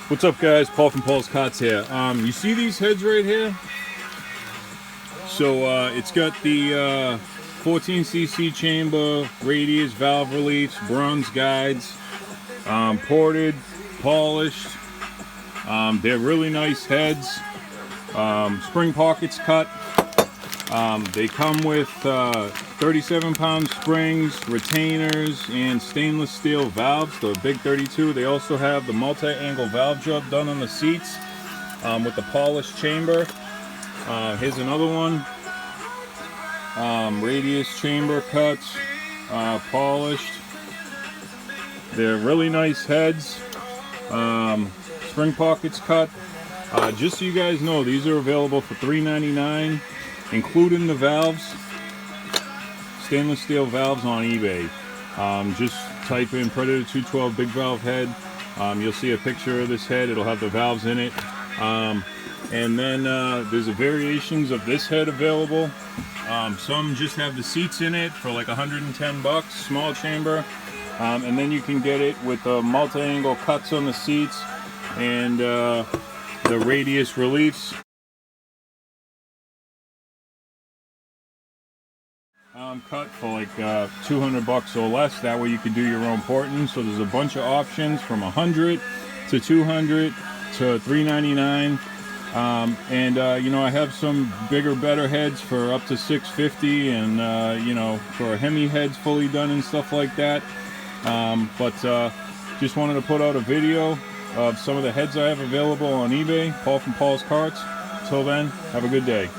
What's up, guys? Paul from Paul's Karts here. You see these heads right here? So it's got the 14cc chamber, radius, valve reliefs, bronze guides, ported, polished. They're really nice heads. Spring pockets cut. They come with 37-pound springs, retainers, and stainless steel valves, the big 32. They also have the multi-angle valve job done on the seats with the polished chamber. Here's another one. Radius chamber cuts, polished. They're really nice heads. Spring pockets cut. Just so you guys know, these are available for $3.99, including the valves. Stainless steel valves on eBay. Just type in Predator 212 big valve head. You'll see a picture of this head. It'll have the valves in it. And then there's variations of this head available. Some just have the seats in it for like 110 bucks, small chamber. And then you can get it with the multi-angle cuts on the seats and the radius reliefs. Cut for like 200 bucks or less. That way you can do your own porting. So there's a bunch of options from 100 to 200 to $3.99. You know, I have some bigger, better heads for up to $6.50, and you know, for hemi heads fully done and stuff like that. Just wanted to put out a video of some of the heads I have available on eBay. Paul from Paul's Karts. Till then, have a good day.